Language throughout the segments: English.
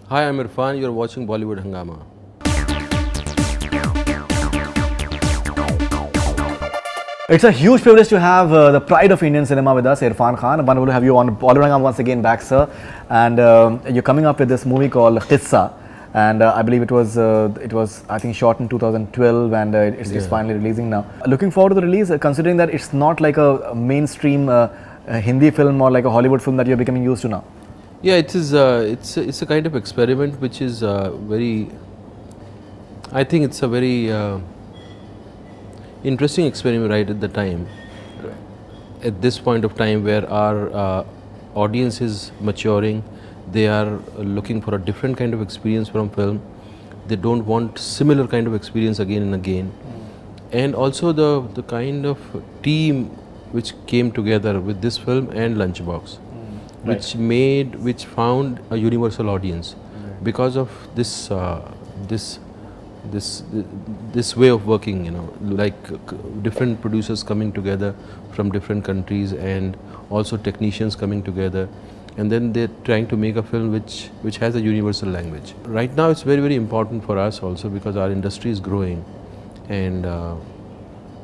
Hi, I'm Irrfan. You're watching Bollywood Hungama. It's a huge privilege to have the pride of Indian cinema with us, Irrfan Khan. Wonderful to have you on Bollywood Hungama once again back, sir. And you're coming up with this movie called Qissa. And I believe it was I think shot in 2012 and it's finally releasing now. Looking forward to the release, considering that it's not like a mainstream Hindi film or like a Hollywood film that you're becoming used to now. Yeah, it is. It's a kind of experiment which is very. I think it's a very interesting experiment right at the time. At this point of time, where our audience is maturing, they are looking for a different kind of experience from film. They don't want similar kind of experience again and again. And also the kind of team which came together with this film and Lunchbox. Which found a universal audience because of this this way of working, you know, like different producers coming together from different countries and also technicians coming together, and then they're trying to make a film which has a universal language. Right now it's very important for us also because our industry is growing, and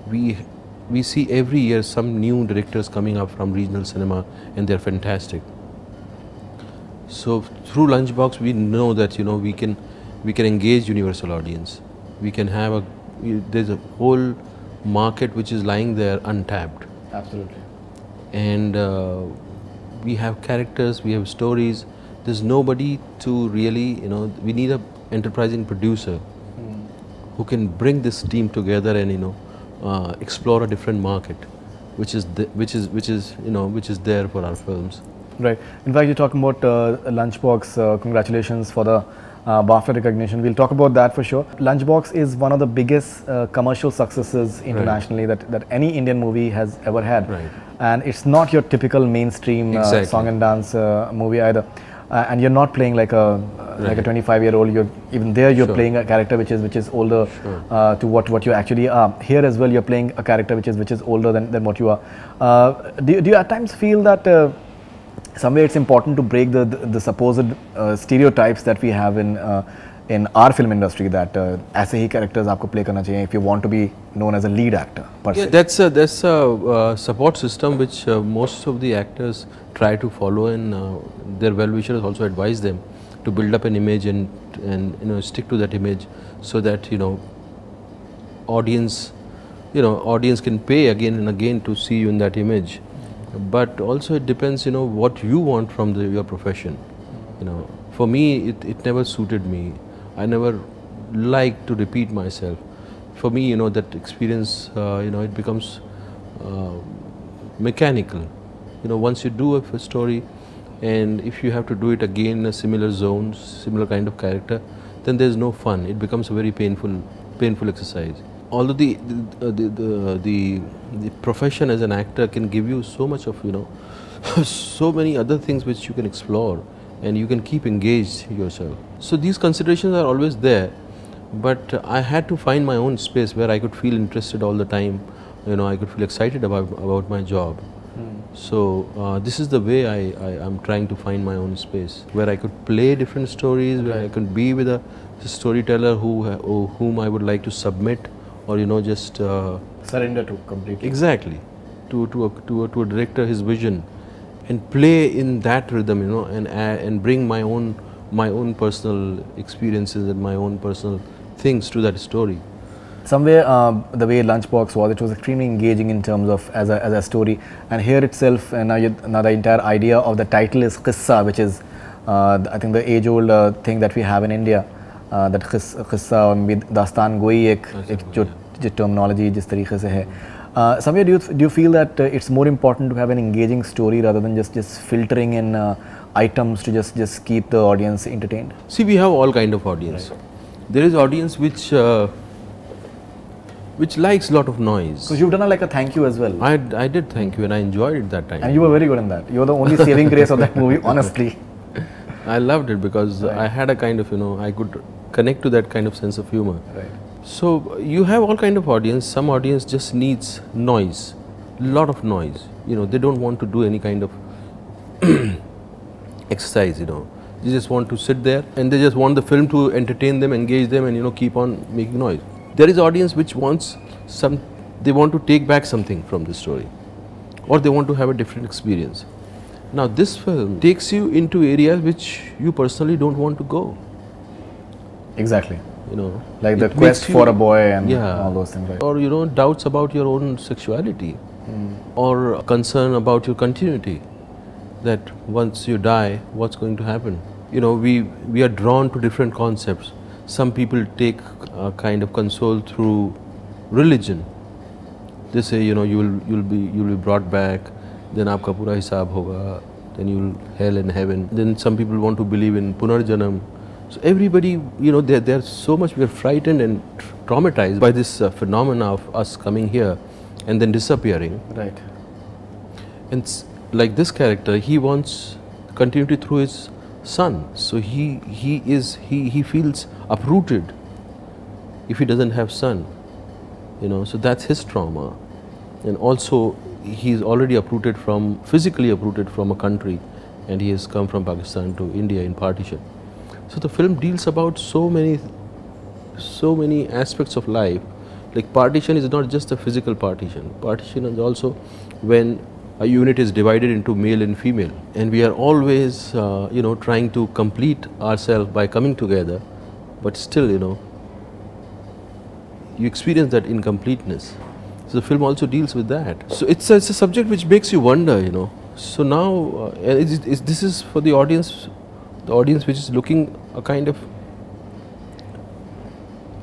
we see every year some new directors coming up from regional cinema, and they're fantastic. So through Lunchbox we know that, you know, we can engage universal audience. We can have there's a whole market which is lying there untapped. Absolutely. And we have characters, we have stories. There's nobody to really, you know, we need a enterprising producer who can bring this team together and, you know, explore a different market, which is there for our films. Right. In fact, you're talking about Lunchbox. Congratulations for the BAFTA recognition. We'll talk about that for sure. Lunchbox is one of the biggest commercial successes internationally that any Indian movie has ever had. Right. And it's not your typical mainstream song and dance movie either. And you're not playing like a 25-year-old. You're playing a character which is older to what you actually are. Here as well, you're playing a character which is older than what you are. Do you at times feel that somewhere it's important to break the supposed stereotypes that we have in our film industry, that aise hi characters aapko play karna chahiye if you want to be known as a lead actor per se? That's a support system which most of the actors try to follow, and their well-wishers also advise them to build up an image and you know, stick to that image, so that, you know, audience can pay again and again to see you in that image. But also it depends, you know, what you want from your profession. You know, for me it never suited me. I never liked to repeat myself. For me, you know, that experience, you know, it becomes mechanical. You know, once you do a story, and if you have to do it again in a similar zone, similar kind of character, then there's no fun. It becomes a very painful exercise. Although the profession as an actor can give you so much of, you know, so many other things which you can explore, and you can keep engaged yourself. So these considerations are always there, but I had to find my own space where I could feel interested all the time. You know, I could feel excited about my job. So this is the way I'm trying to find my own space, where I could play different stories, where I could be with a storyteller whom I would like to submit, or, you know, just surrender to completely. Exactly, to a director, his vision, and play in that rhythm, you know, and bring my own personal experiences and my own personal things to that story. Somewhere the way Lunchbox was, it was extremely engaging in terms of as a story, and here itself, now the entire idea of the title is Qissa, which is I think the age-old thing that we have in India. That Qissa और दास्तान गोई एक जो terminology जिस तरीके से है. Somewhere do you feel that it's more important to have an engaging story rather than just filtering in items to just keep the audience entertained? See, we have all kind of audience. Right. There is audience which likes a lot of noise. So you've done like a thank you as well. I did thank you, and I enjoyed it that time. And you were very good in that. You were the only saving grace of that movie, honestly. I loved it because I had a kind of, you know, I could connect to that kind of sense of humor. Right. So you have all kind of audience. Some audience just needs noise, lot of noise. You know, they don't want to do any kind of exercise. You know, They just want to sit there and they just want the film to entertain them, engage them, and keep on making noise. There is audience which wants they want to take back something from the story, or they want to have a different experience. Now this film takes you into areas which you personally don't want to go. Exactly. Like the quest for a boy and all those things, right? Or doubts about your own sexuality, or concern about your continuity, that once you die, what's going to happen? We are drawn to different concepts. Some people take a kind of console through religion. They say, you'll be brought back, then aapka pura hisab hoga, then you'll hell and heaven. Then some people want to believe in punarjanam. So everybody, they're so much, we're frightened and traumatized by this phenomena of us coming here and then disappearing. Right. And like this character, he wants continuity through his son. So he feels uprooted if he doesn't have son. So that's his trauma. And also he's already physically uprooted from a country, and he has come from Pakistan to India in partition. So the film deals about so many aspects of life. Like partition is not just a physical partition. Partition is also when a unit is divided into male and female, and we are always trying to complete ourselves by coming together, but still you experience that incompleteness. So the film also deals with that. So it's a subject which makes you wonder, So now this is for the audience which is looking a kind of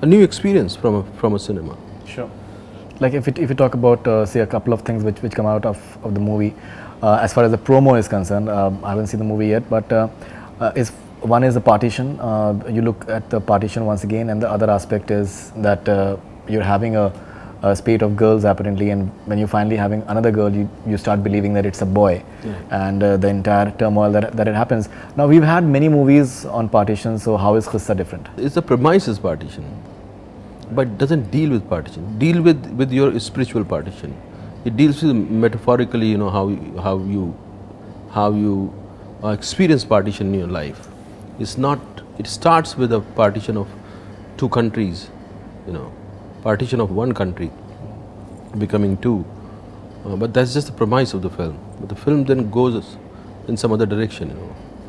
a new experience from a cinema. Sure. Like if you talk about say a couple of things which come out of the movie, as far as the promo is concerned, I haven't seen the movie yet, but one is the partition. You look at the partition once again, and the other aspect is that you're having a spate of girls apparently, and when you're finally having another girl, you start believing that it's a boy, and the entire turmoil that it happens. Now we've had many movies on partition, so how is Qissa different? It's the premise is partition, but doesn't deal with partition. Deal with your spiritual partition. It deals with metaphorically, how you experience partition in your life. It's not. It starts with a partition of two countries, partition of one country becoming two, but that's just the premise of the film. But the film then goes in some other direction,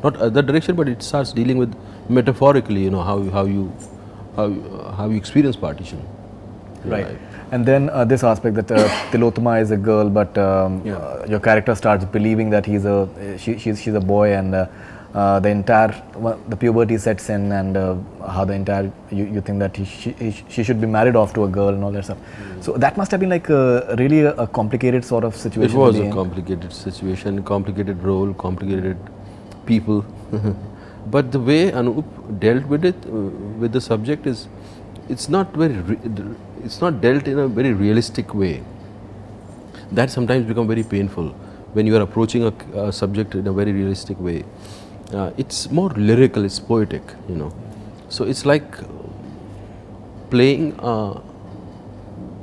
not other direction, but it starts dealing with metaphorically, how you experience partition. Right. And then this aspect that Tilotma is a girl, but your character starts believing that she's a boy, and the puberty sets in, and how the entire you think that she should be married off to a girl and all that stuff. So that must have been like really a complicated sort of situation. It was a complicated situation, complicated role, complicated people. But the way Anup dealt with it, with the subject, it's not dealt in a very realistic way. That sometimes becomes very painful when you are approaching a subject in a very realistic way. It's more lyrical, it's poetic, So it's like playing a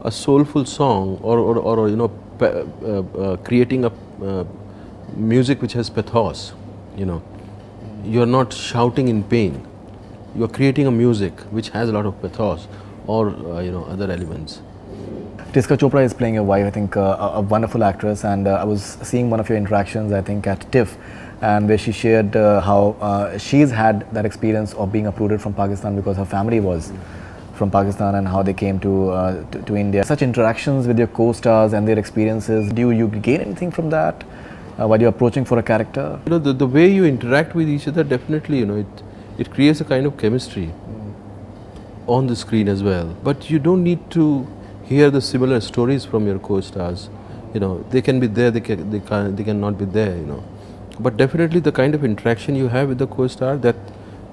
soulful song, or creating a music which has pathos, You're not shouting in pain. You're creating a music which has a lot of pathos, or other elements. Tiska Chopra is playing your wife, I think a wonderful actress, and I was seeing one of your interactions, I think at TIFF, and where she shared how she's had that experience of being uprooted from Pakistan because her family was from Pakistan, and how they came to India. Such interactions with your co-stars and their experiences, do you gain anything from that while you're approaching for a character? The way you interact with each other, definitely, it creates a kind of chemistry on the screen as well. But you don't need to hear the similar stories from your co-stars. They can be there, they cannot be there. But definitely the kind of interaction you have with the co-star, that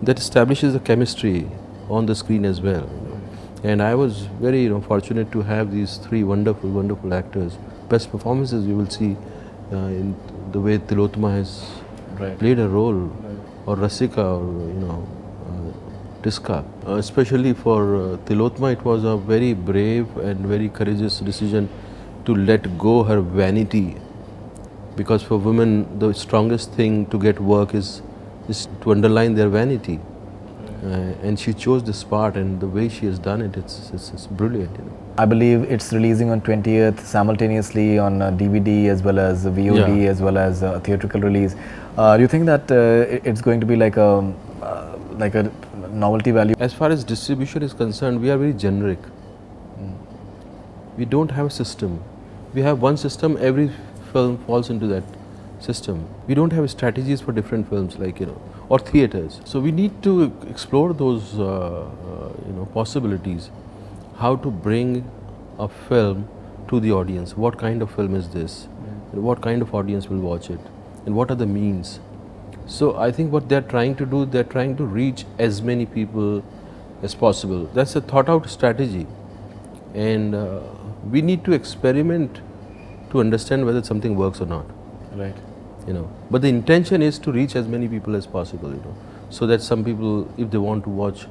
establishes the chemistry on the screen as well. And I was very fortunate to have these three wonderful actors. Best performances you will see in the way Tilotma has played a role, or Rasika, or Tiska. Especially for Tilotma, it was a very brave and very courageous decision to let go her vanity, because for women the strongest thing to get work is is to underline their vanity. And she chose this part, and the way she has done it, it's brilliant. You know. I believe it's releasing on 20th simultaneously on DVD as well as VOD as well as theatrical release. Do you think that it's going to be like a novelty value? As far as distribution is concerned, we are very generic. We don't have a system. We have one system. Every film falls into that system. We don't have strategies for different films, like, you know, or theaters. So we need to explore those possibilities. How to bring a film to the audience? What kind of film is this? What kind of audience will watch it? And what are the means? So I think what they're trying to do, they're trying to reach as many people as possible. That's a thought out strategy. And we need to experiment to understand whether something works or not. Right. You know, but the intention is to reach as many people as possible, you know, so that some people, if they want to watch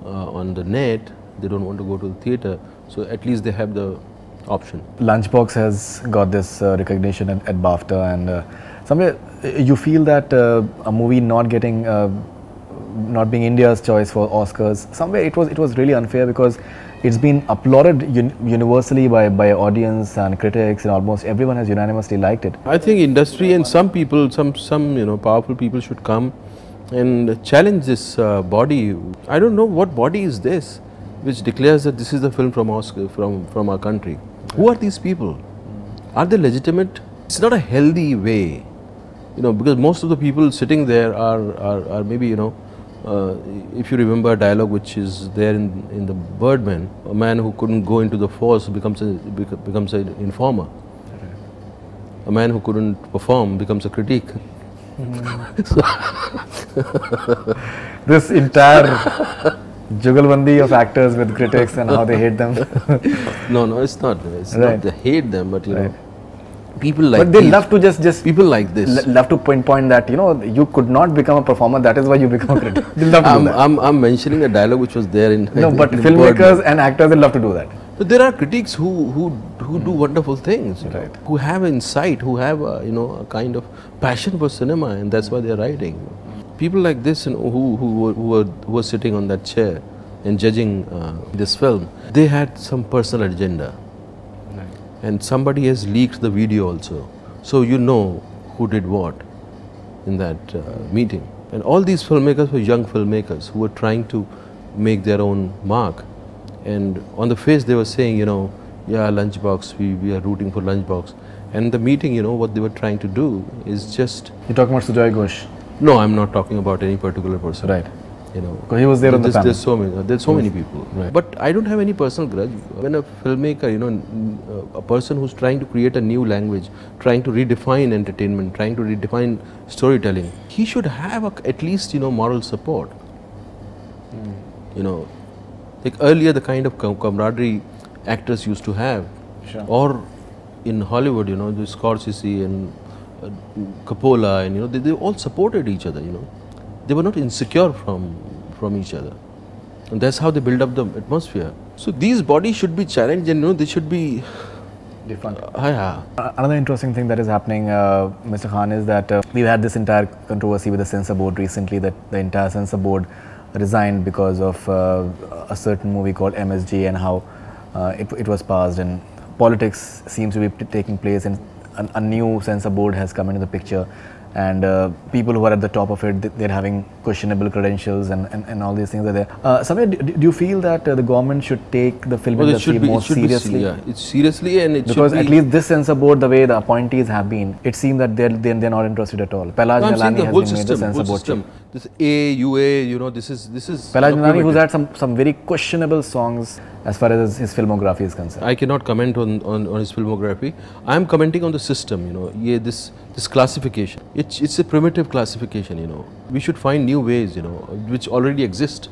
on the net, they don't want to go to the theater, so at least they have the option. Lunchbox has got this recognition at BAFTA, and somewhere you feel that a movie not getting, not being India's choice for Oscars, somewhere it was really unfair, because it's been applauded universally by audience and critics, and almost everyone has unanimously liked it. I think industry and some people, some powerful people should come and challenge this body. I don't know what body is this, which declares that this is the film from Oscar, from our country. Who are these people? Are they legitimate? It's not a healthy way, you know, because most of the people sitting there are maybe, you know, if you remember a dialogue which is there in the Broadband, a man who couldn't go into the force becomes an informer. A man who couldn't perform becomes a critique. This entire jugalbandi of actors with critics and how they hate them. No, it's not. It's not they hate them, but you know, people like. But they love to just people like this. Love to pinpoint that, you know, you could not become a performer. That is why you become a critic. They love to do that. I'm mentioning a dialogue which was there in. No, but filmmakers and actors, they love to do that. But there are critics who do wonderful things, right? Who have insight, who have a kind of passion for cinema, and that's why they're writing. People like this, you know, who were sitting on that chair and judging this film, they had some personal agenda. And somebody has leaked the video also. So you know who did what in that meeting. And all these filmmakers were young filmmakers who were trying to make their own mark. And on the face they were saying, you know, yeah, Lunchbox, we are rooting for Lunchbox. And the meeting, you know, what they were trying to do is just... You're talking about Sujoy Ghosh? No, I'm not talking about any particular person. Right. You know, because he was there on the panel. There's so many people. Right. But I don't have any personal grudge. When a filmmaker, you know, a person who's trying to create a new language, trying to redefine entertainment, trying to redefine storytelling, he should have at least, you know, moral support. You know, like earlier the kind of camaraderie actors used to have. Sure. Or in Hollywood, you know, the Scorsese and Coppola, and you know, they all supported each other, you know. They were not insecure from each other, and that's how they build up the atmosphere. So these bodies should be challenged, and you know, they should be different. Another interesting thing that is happening, Mr. Khan, is that we've had this entire controversy with the censor board recently, that the entire censor board resigned because of a certain movie called MSG, and how it was passed, and politics seems to be taking place, and a new censor board has come into the picture. And people who are at the top of it, they're having questionable credentials, and all these things are there. Samir, do you feel that the government should take the film industry more seriously? It's seriously, and it because at least this censor board, the way the appointees have been, it seems that they're not interested at all. Pelaj Nalani has been made the censor board chief. This UA, you know, this is. Pelaj Nalani, who's had some very questionable songs as far as his filmography is concerned. I cannot comment on his filmography. I am commenting on the system, you know, this classification. It's a primitive classification, you know. We should find new ways, you know, which already exist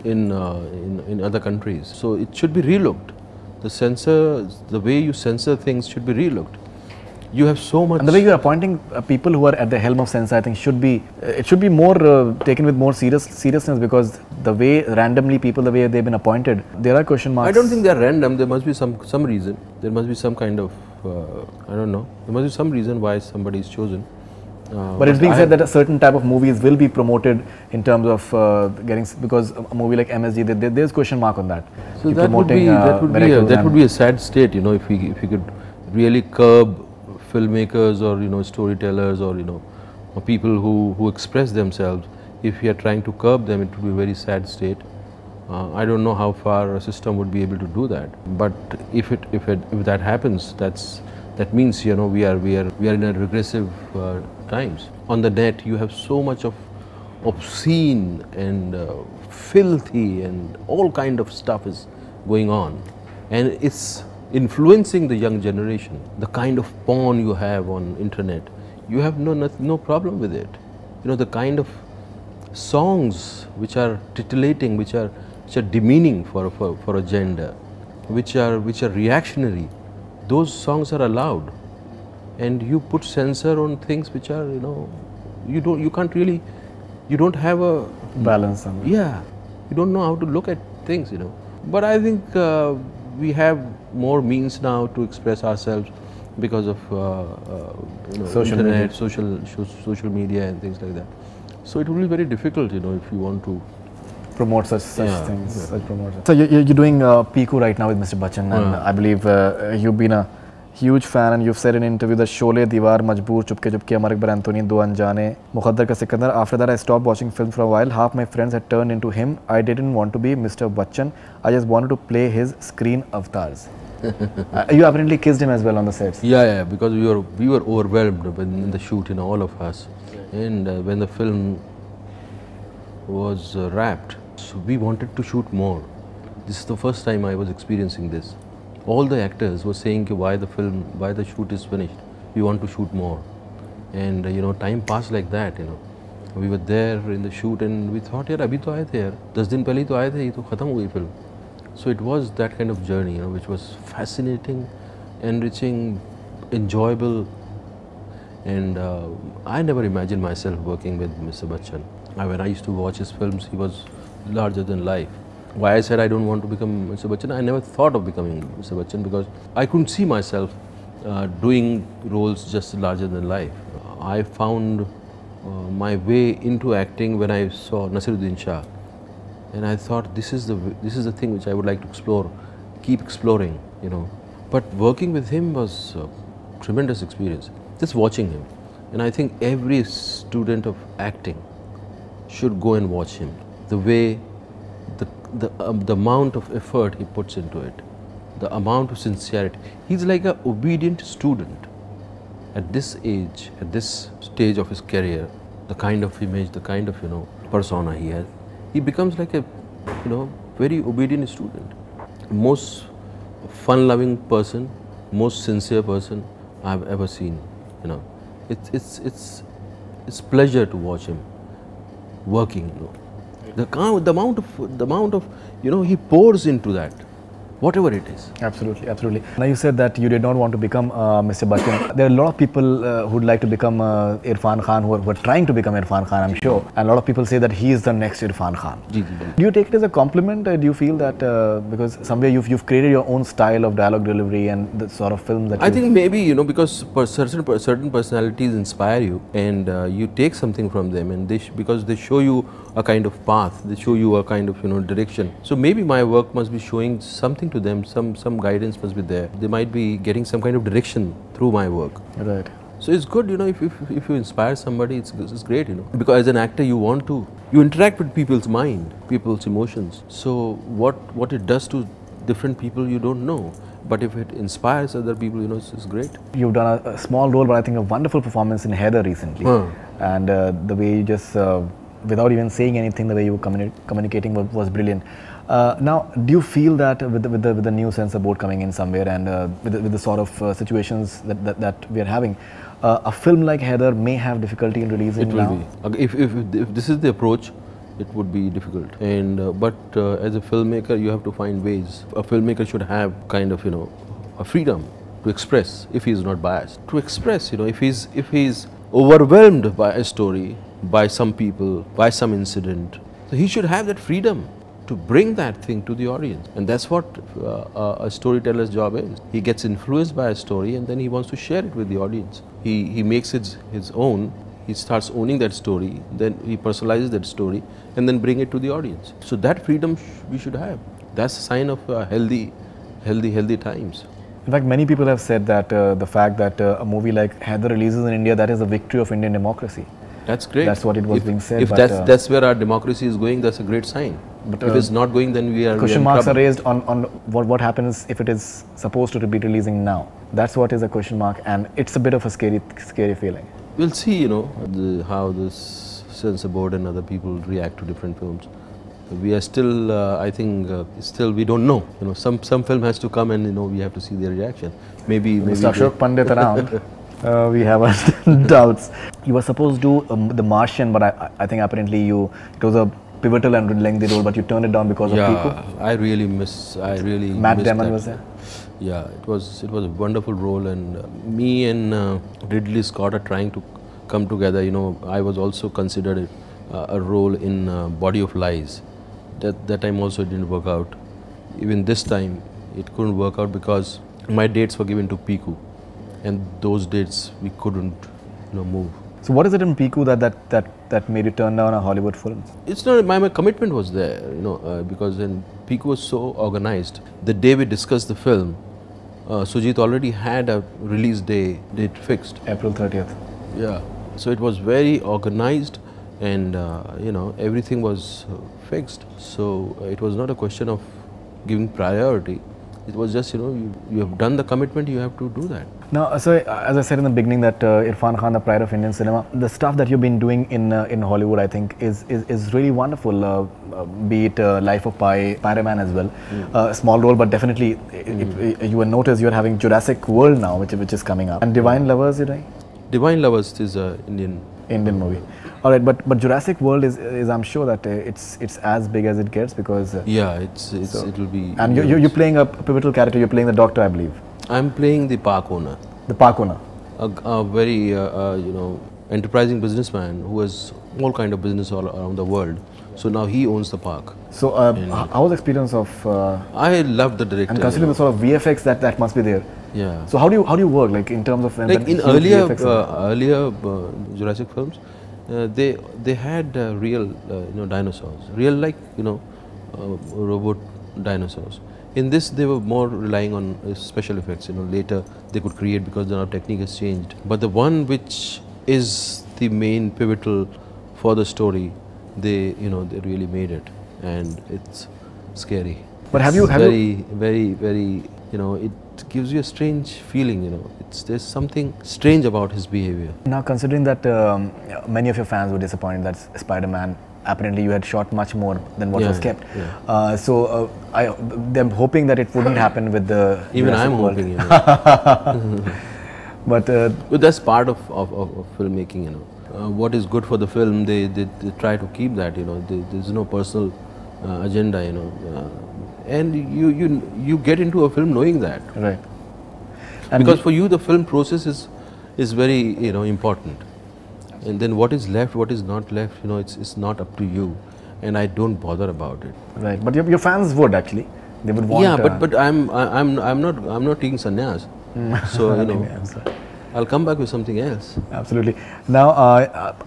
in other countries. So it should be relooked. The way you censor things should be relooked. You have so much. And the way you are appointing people who are at the helm of censor, I think it should be more taken with more seriousness, because the way randomly people, the way they've been appointed, there are question marks. I don't think they're random. There must be some reason. There must be some kind of I don't know. There must be some reason why somebody is chosen. But it's being said that a certain type of movies will be promoted in terms of getting, because a movie like MSG, there's question mark on that. So that would be a sad state, you know, if we could really curb filmmakers or, you know, storytellers or, you know, or people who express themselves. If we are trying to curb them, it would be a very sad state. I don't know how far a system would be able to do that. But if that happens, that means, you know, we are in a regressive times. On the net, you have so much of obscene and filthy and all kind of stuff is going on, and it's influencing the young generation. The kind of porn you have on internet, you have no problem with it. You know, the kind of songs which are titillating, which are demeaning for a gender, which are reactionary, those songs are allowed. And you put censor on things which are, you know, you don't have a balance. Yeah, you don't know how to look at things, you know. But I think we have more means now to express ourselves because of you know, social internet, media. social media and things like that. So it will be very difficult, you know, if you want to promote such things. So you're doing Piku right now with Mr. Bachchan, and I believe you've been a huge fan, and you've said in an interview that Sholay, Diwar, Majboor, Chupke Chupke, Amar Akbar Anthony, Do Anjane, Muqaddar Ka Sikandar. After that, I stopped watching films for a while. Half my friends had turned into him. I didn't want to be Mr. Bachchan. I just wanted to play his screen avatars. You apparently kissed him as well on the sets. Yeah, because we were overwhelmed in the shoot, you know, all of us. And when the film was wrapped, so we wanted to shoot more. This is the first time I was experiencing this. All the actors were saying why the shoot is finished, we want to shoot more. And you know, time passed like that, you know. We were there in the shoot and we thought, yaar, abhi to aaye the yaar, 10 din pehle hi to aaye the, ye to khatam hui film. So it was that kind of journey, you know, which was fascinating, enriching, enjoyable. And I never imagined myself working with Mr. Bachchan. When I used to watch his films, he was larger than life. Why I said I don't want to become Mr. Bachchan, I never thought of becoming Mr. Bachchan because I couldn't see myself doing roles just larger than life. I found my way into acting when I saw Naseeruddin Shah, and I thought this is the thing which I would like to explore, keep exploring, you know. But working with him was a tremendous experience. Just watching him, and I think every student of acting should go and watch him. The way, the amount of effort he puts into it, the amount of sincerity. He's like an obedient student. At this age, at this stage of his career, the kind of image, the kind of, you know, persona he has, he becomes like a, you know, very obedient student. Most fun-loving person, most sincere person I've ever seen. You know, it's pleasure to watch him working. You know, the amount of you know, he pours into that, whatever it is. Absolutely, absolutely. Now you said that you did not want to become Mr. Bachchan. There are a lot of people who'd like to become Irrfan Khan, who are trying to become Irrfan Khan, I'm sure. And a lot of people say that he is the next Irrfan Khan. Do you take it as a compliment? Do you feel that because somewhere you've created your own style of dialogue delivery and the sort of film that I think maybe, you know, because certain personalities inspire you, and you take something from them, and because they show you a kind of path, they show you a kind of, you know, direction. So maybe my work must be showing something to them, some guidance must be there. They might be getting some kind of direction through my work. Right. So it's good, you know, if you inspire somebody, it's great, you know. Because as an actor, you interact with people's mind, people's emotions. So what it does to different people, you don't know. But if it inspires other people, you know, it's great. You've done a small role, but I think a wonderful performance in Haider recently. And the way you just, without even saying anything, the way you were communicating was brilliant. Now, do you feel that with the new censor board coming in somewhere, and with the sort of situations that we are having, a film like Haider may have difficulty in releasing now? It will be. If this is the approach, it would be difficult. And but as a filmmaker, you have to find ways. A filmmaker should have kind of, you know, a freedom to express if he is not biased. To express, you know, if he's overwhelmed by a story, by some people, by some incident, so he should have that freedom to bring that thing to the audience. And that's what a storyteller's job is. He gets influenced by a story and then he wants to share it with the audience. He makes it his own, he starts owning that story, then he personalizes that story and then bring it to the audience. So that freedom we should have. That's a sign of healthy times. In fact, many people have said that the fact that a movie like Haider releases in India, that is a victory of Indian democracy. That's great. That's what it was being said. If that's where our democracy is going, that's a great sign. But if it's not going, then we are. Question marks are raised on what happens if it is supposed to be releasing now. That's what is a question mark, and it's a bit of a scary feeling. We'll see, how this censor board and other people react to different films. We are still, I think, still we don't know. Some film has to come, and we have to see their reaction. Maybe Mr. Ashok Pandit around. We have our doubts. You were supposed to do The Martian, but I think apparently it was a pivotal and lengthy role, but you turned it down because of people. I really miss Matt Damon was there. Yeah, it was a wonderful role, and me and Ridley Scott are trying to come together. I was also considered a role in Body of Lies. That time also didn't work out. Even this time it couldn't work out because my dates were given to Piku, and those dates we couldn't move. So what is it in Piku that made you turn down a Hollywood film? It's not my commitment was there, because then Piku was so organized. The day we discussed the film, Sujit already had a release date fixed. April 30th. Yeah. So it was very organized, and everything was fixed. So it was not a question of giving priority. It was just, you have done the commitment, you have to do that. Now, so as I said in the beginning that Irrfan Khan, the pride of Indian cinema, the stuff that you've been doing in Hollywood, I think, is really wonderful. Be it Life of Pi, Spider-Man as well. Small role, but definitely, you will notice you're having Jurassic World now, which is coming up. And Divine Lovers, you're doing? Divine Lovers is an Indian movie. All right, but Jurassic World is I'm sure that it's as big as it gets because it will be. And you're playing a pivotal character. You're playing the doctor, I believe. I'm playing the park owner. The park owner. A very enterprising businessman who has all kind of business all around the world. So now he owns the park. So how was the experience of? I love the director. And considering the sort of VFX that must be there. Yeah. So how do you work like in terms of like in earlier Jurassic films, they had real dinosaurs, real robot dinosaurs. In this, they were more relying on special effects. Later they could create because the technique has changed. But the one which is the main pivotal for the story, they really made it, and it's scary. But very it gives you a strange feeling. There's something strange about his behavior. Now, considering that many of your fans were disappointed that Spider-Man, apparently you had shot much more than what was kept. Yeah. So they're hoping that it wouldn't happen with the even Jurassic I'm World. hoping. But that's part of filmmaking. What is good for the film, they try to keep that. There's no personal agenda. And you get into a film knowing that. Right. And because for you the film process is very important. And then what is left, what is not left, it's not up to you, and I don't bother about it. Right. But your fans would actually, they would want. Yeah, but I'm not taking sannyas. So I'll come back with something else. Absolutely. Now,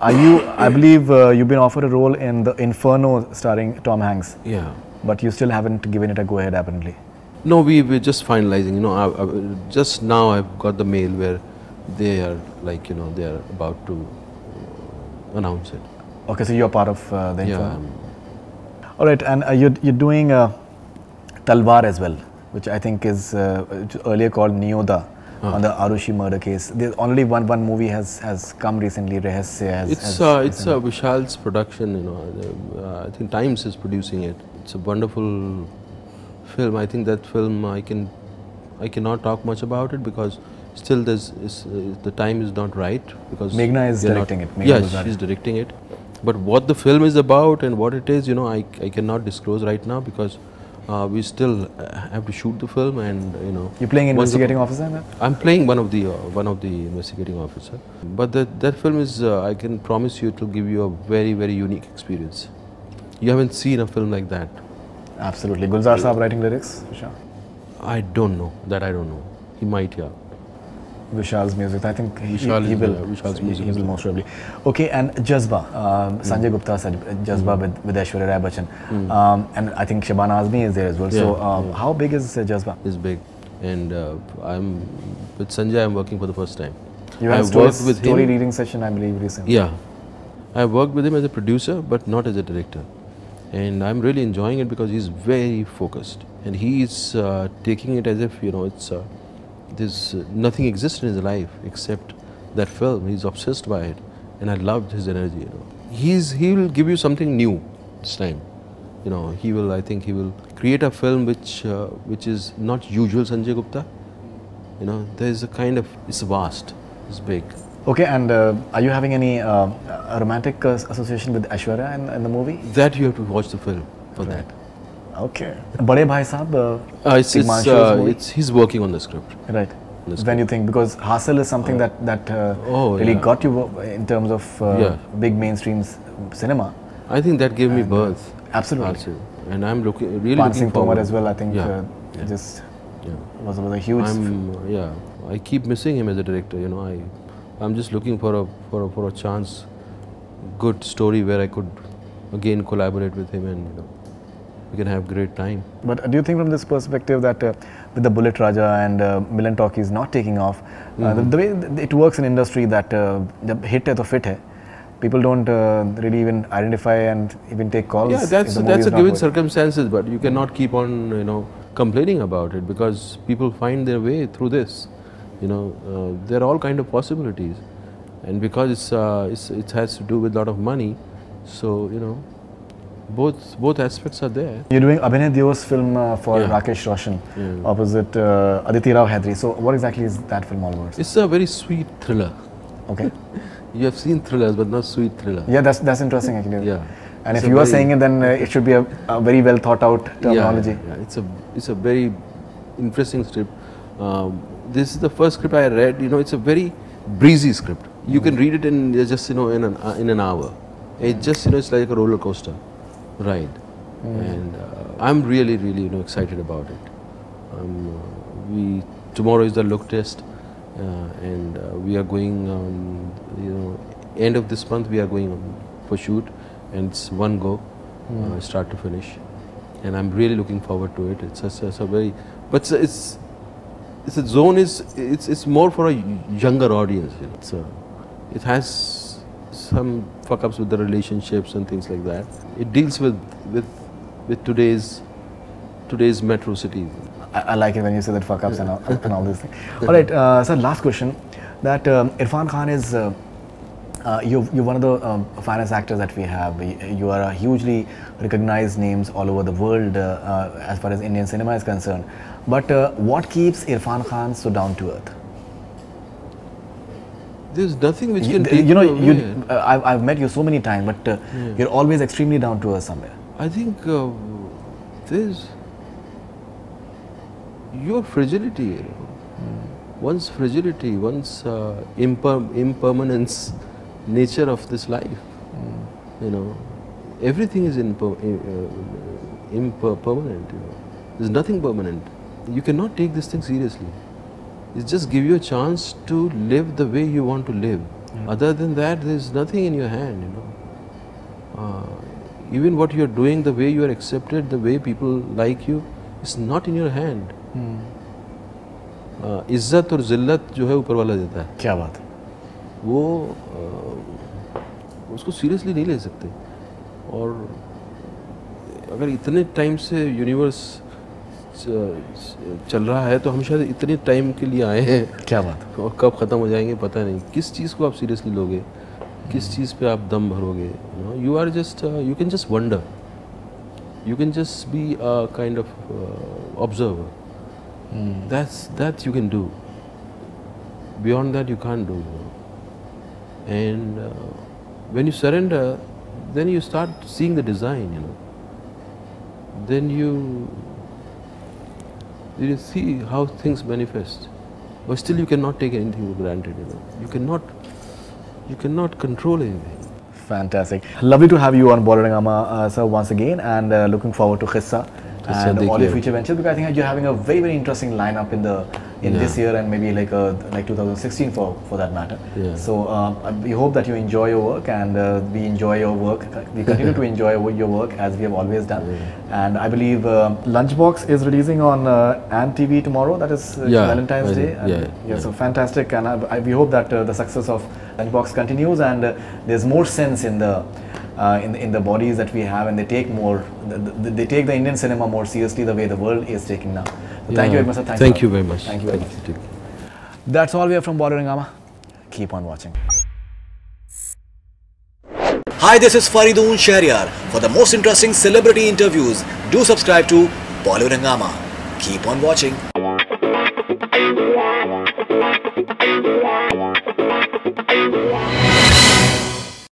I believe you've been offered a role in the Inferno starring Tom Hanks. Yeah. But you still haven't given it a go-ahead, apparently. No, we're just finalizing. Just now I've got the mail where they are they are about to announce it. Okay, so you're part of the Inferno. Yeah. All right, and you're doing Talwar as well, which I think is earlier called Neoda. On the Arushi murder case. There's only one movie has come recently. Rahasya it's a Vishal's production. I think Times is producing it. It's a wonderful film. I think that film I cannot talk much about it because still the time is not right because Meghna is directing it. Yes, she's directing it. But what the film is about and what it is, I cannot disclose right now because we still have to shoot the film, and You're playing investigating officer in that? I'm playing one of the investigating officer. But that film is, I can promise you, it will give you a very, very unique experience. You haven't seen a film like that. Absolutely. Gulzar Saab writing lyrics? Sure. I don't know. That I don't know. He might, yeah. Vishal's music. I think Vishal he will. Vishal's music. He will most probably. Okay, and Jazbaa. Sanjay Gupta said Jazbaa with Aishwarya Rai Bachchan. And I think Shabana Azmi is there as well. So how big is Jazbaa? It's big, and I'm with Sanjay. I'm working for the first time. You had a story reading session, I believe, recently. Yeah, I worked with him as a producer, but not as a director. And I'm really enjoying it because he's very focused, and he's taking it as if it's there's nothing exists in his life except that film. He's obsessed by it, and I loved his energy. He will give you something new this time. I think he will create a film which is not usual Sanjay Gupta. There's a kind of, it's vast, it's big. Okay, and are you having any romantic association with Aishwarya in the movie? That you have to watch the film for that. Okay. Bade Bhai Sahab, he's working on the script. Right. When you think, because Hasil is something that really got you in terms of big mainstream cinema. I think that gave me birth. Absolutely. And I'm really looking forward. As well, I think just was a huge. I keep missing him as a director. I'm just looking for a chance, good story where I could again collaborate with him, and we can have great time. But do you think from this perspective that with the Bullet Raja and Milan Talkies not taking off, the way it works in industry that the hit hai to fit hai, people don't really even identify and even take calls. Yeah, that's a given circumstances, but you cannot keep on complaining about it, because people find their way through this. There are all kind of possibilities, and because it has to do with a lot of money, so both aspects are there. You're doing Abhinay Deo's film for Rakesh Roshan opposite Aditi Rao Hydari. So what exactly is that film all about? It's a very sweet thriller. Okay. You have seen thrillers, but not sweet thriller. Yeah, that's interesting actually. Yeah. And if you are saying it, then it should be a very well thought out terminology. Yeah. It's a very interesting script. This is the first script I read. It's a very breezy script. You can read it in just in an hour. It just it's like a roller coaster ride, and I'm really excited about it. Tomorrow is the look test, and we are going end of this month we are going for shoot, and it's one go, start to finish, and I'm really looking forward to it. It's a very, but it's a zone it's more for a younger audience. It has some fuck ups with the relationships and things like that. It deals with today's metro city. I like it when you say that fuck ups and all these things. All right, sir. Last question. That Irrfan Khan is you're one of the finest actors that we have. You are a hugely recognized names all over the world as far as Indian cinema is concerned. But what keeps Irrfan Khan so down to earth? There's nothing which can take you away. I've met you so many times, but you're always extremely down to earth somewhere. I think there's your fragility. One's fragility, one's impermanence, nature of this life. Everything is impermanent. There's nothing permanent. You cannot take this thing seriously. It's just give you a chance to live the way you want to live. Other than that, there's nothing in your hand. Even what you're doing, the way you are accepted, the way people like you, is not in your hand. इज्जत और जिल्लत जो है ऊपर वाला देता है. क्या बात? वो उसको सीरियसली नहीं ले सकते. और अगर इतने टाइम से यूनिवर्स चल रहा है तो हम शायद इतने टाइम के लिए आए हैं. क्या बात? और कब ख़त्म हो जाएंगे पता नहीं. किस चीज़ को आप सीरियसली लोगे, किस चीज़ पे आप दम भरोगे. You are just you can just wonder, you can just be a kind of observer. That you can do. Beyond that you can't do. And when you surrender, then you start seeing the design. Then you see how things manifest. But still you cannot take anything for granted. You cannot control anything. Fantastic. Lovely to have you on Bollywood Hungama, sir, once again, and looking forward to Qissa and all your future ventures, because I think you're having a very, very interesting lineup in the in this year and maybe like 2016 for that matter. So we hope that you enjoy your work, and we enjoy your work. We continue to enjoy your work as we have always done. And I believe Lunchbox is releasing on Ant TV tomorrow. That is Valentine's Day. And so fantastic, and we hope that the success of Lunchbox continues, and there's more sense in the bodies that we have, and they take the Indian cinema more seriously the way the world is taking now. So thank you very much, sir. Thank you very much. Thank you very much. That's all we have from Bollywood Hungama. Keep on watching. Hi, this is Faridoon Shahryar. For the most interesting celebrity interviews, do subscribe to Bollywood Hungama. Keep on watching.